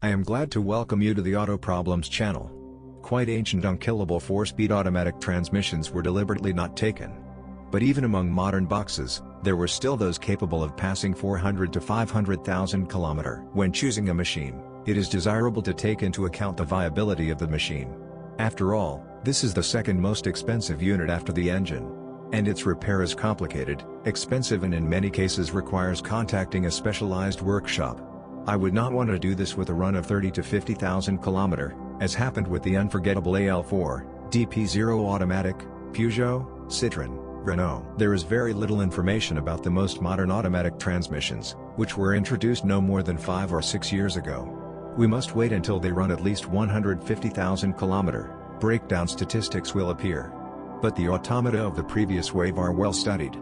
I am glad to welcome you to the Auto Problems channel. Quite ancient unkillable 4-speed automatic transmissions were deliberately not taken. But even among modern boxes, there were still those capable of passing 400 to 500,000 km. When choosing a machine, it is desirable to take into account the viability of the machine. After all, this is the second most expensive unit after the engine. And its repair is complicated, expensive, and in many cases requires contacting a specialized workshop. I would not want to do this with a run of 30 to 50,000 km, as happened with the unforgettable AL4, DP0 automatic, Peugeot, Citroën, Renault. There is very little information about the most modern automatic transmissions, which were introduced no more than 5 or 6 years ago. We must wait until they run at least 150,000 km, breakdown statistics will appear. But the automata of the previous wave are well studied.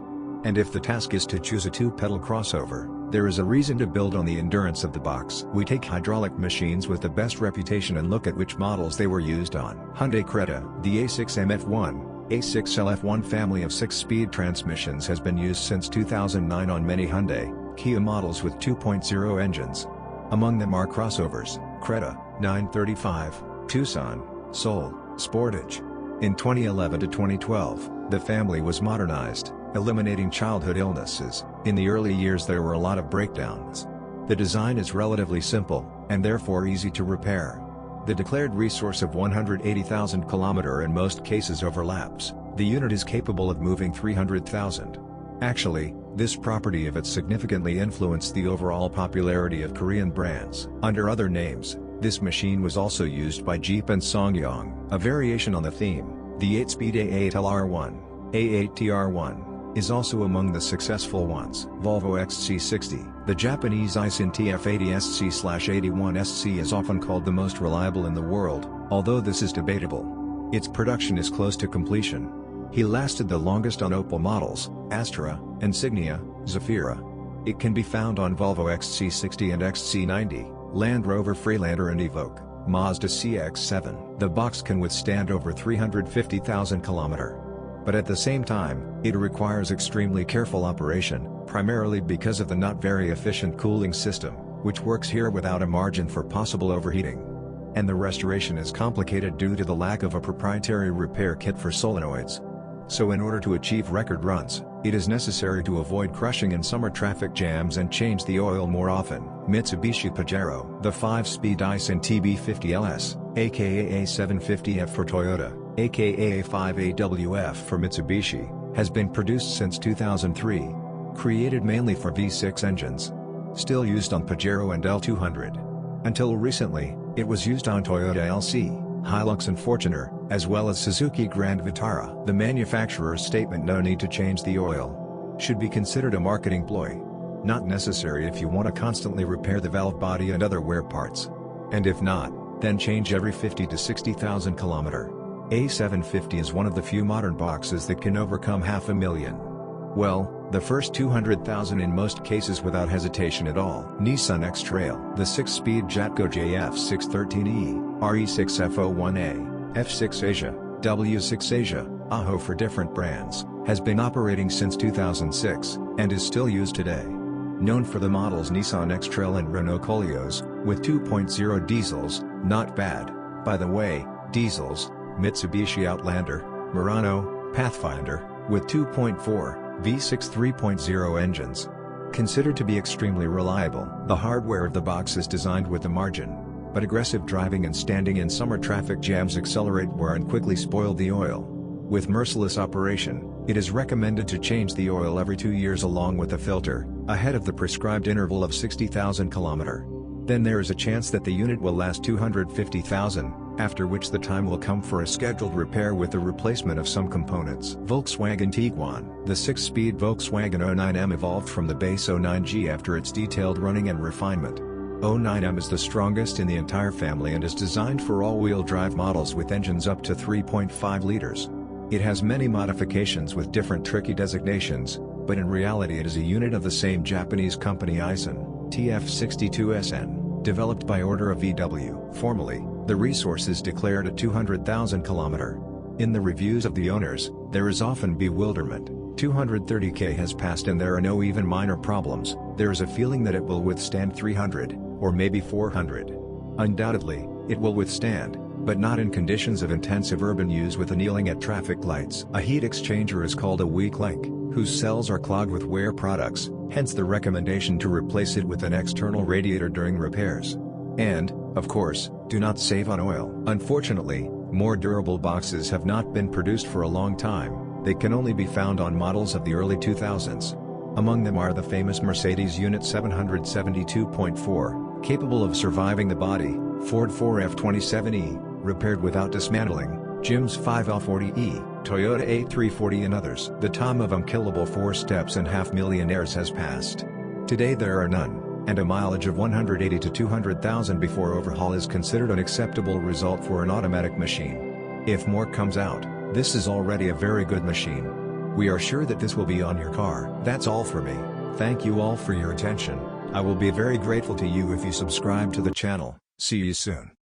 And if the task is to choose a 2-pedal crossover, there is a reason to build on the endurance of the box. We take hydraulic machines with the best reputation and look at which models they were used on. Hyundai Creta, the A6MF1, A6LF1 family of 6-speed transmissions has been used since 2009 on many Hyundai, Kia models with 2.0 engines. Among them are crossovers, Creta, 935, Tucson, Soul, Sportage. In 2011 to 2012, the family was modernized, eliminating childhood illnesses. In the early years there were a lot of breakdowns. The design is relatively simple, and therefore easy to repair. The declared resource of 180,000 km in most cases overlaps. The unit is capable of moving 300,000. Actually, this property of it significantly influenced the overall popularity of Korean brands. Under other names, this machine was also used by Jeep and SsangYong. A variation on the theme, the 8-speed A8LR1, A8TR1, is also among the successful ones. Volvo XC60, the Japanese Aisin TF80SC/81SC, is often called the most reliable in the world, although this is debatable. Its production is close to completion. He lasted the longest on Opel models, Astra, Insignia, Zafira. It can be found on Volvo XC60 and XC90, Land Rover Freelander and Evoque, Mazda CX-7. The box can withstand over 350,000 km. But at the same time, it requires extremely careful operation, primarily because of the not very efficient cooling system, which works here without a margin for possible overheating. And the restoration is complicated due to the lack of a proprietary repair kit for solenoids. So in order to achieve record runs, it is necessary to avoid crushing in summer traffic jams and change the oil more often. Mitsubishi Pajero, the 5-speed Aisin TB50LS, aka A750F for Toyota, aka A5AWF for Mitsubishi, has been produced since 2003. Created mainly for V6 engines. Still used on Pajero and L200. Until recently, it was used on Toyota LC, Hilux and Fortuner, as well as Suzuki Grand Vitara. The manufacturer's statement "no need to change the oil" should be considered a marketing ploy. Not necessary if you want to constantly repair the valve body and other wear parts. And if not, then change every 50 to 60,000 km. A750 is one of the few modern boxes that can overcome 500,000. Well, the first 200,000 in most cases without hesitation at all. Nissan X-Trail, the 6-speed Jatco JF613E, RE6F01A, F6 Asia, W6 Asia, AHO for different brands, has been operating since 2006, and is still used today. Known for the models Nissan X-Trail and Renault Koleos, with 2.0 diesels, not bad, by the way, diesels, Mitsubishi Outlander, Murano, Pathfinder, with 2.4, V6 3.0 engines. Considered to be extremely reliable. The hardware of the box is designed with a margin, but aggressive driving and standing in summer traffic jams accelerate wear and quickly spoil the oil. With merciless operation, it is recommended to change the oil every 2 years along with a filter, ahead of the prescribed interval of 60,000 km. Then there is a chance that the unit will last 250,000, after which the time will come for a scheduled repair with the replacement of some components. Volkswagen Tiguan, the 6-speed Volkswagen 09M evolved from the base 09G after its detailed running and refinement. 09M is the strongest in the entire family and is designed for all-wheel drive models with engines up to 3.5 liters. It has many modifications with different tricky designations, but in reality it is a unit of the same Japanese company Aisin, TF62SN, developed by order of VW. Formally, the resource is declared at 200,000 km. In the reviews of the owners, there is often bewilderment. 230k has passed and there are no even minor problems. There is a feeling that it will withstand 300, or maybe 400. Undoubtedly, it will withstand, but not in conditions of intensive urban use with annealing at traffic lights. A heat exchanger is called a weak link, whose cells are clogged with wear products, hence the recommendation to replace it with an external radiator during repairs. And, of course, do not save on oil. Unfortunately, more durable boxes have not been produced for a long time. They can only be found on models of the early 2000s. Among them are the famous Mercedes Unit 772.4, capable of surviving the body, Ford 4F27e, repaired without dismantling, Jim's 5L40e, Toyota A340 and others. The time of unkillable 4 steps and half-millionaires has passed. Today there are none, and a mileage of 180 to 200,000 before overhaul is considered an acceptable result for an automatic machine. If more comes out, this is already a very good machine. We are sure that this will be on your car. That's all for me. Thank you all for your attention. I will be very grateful to you if you subscribe to the channel. See you soon.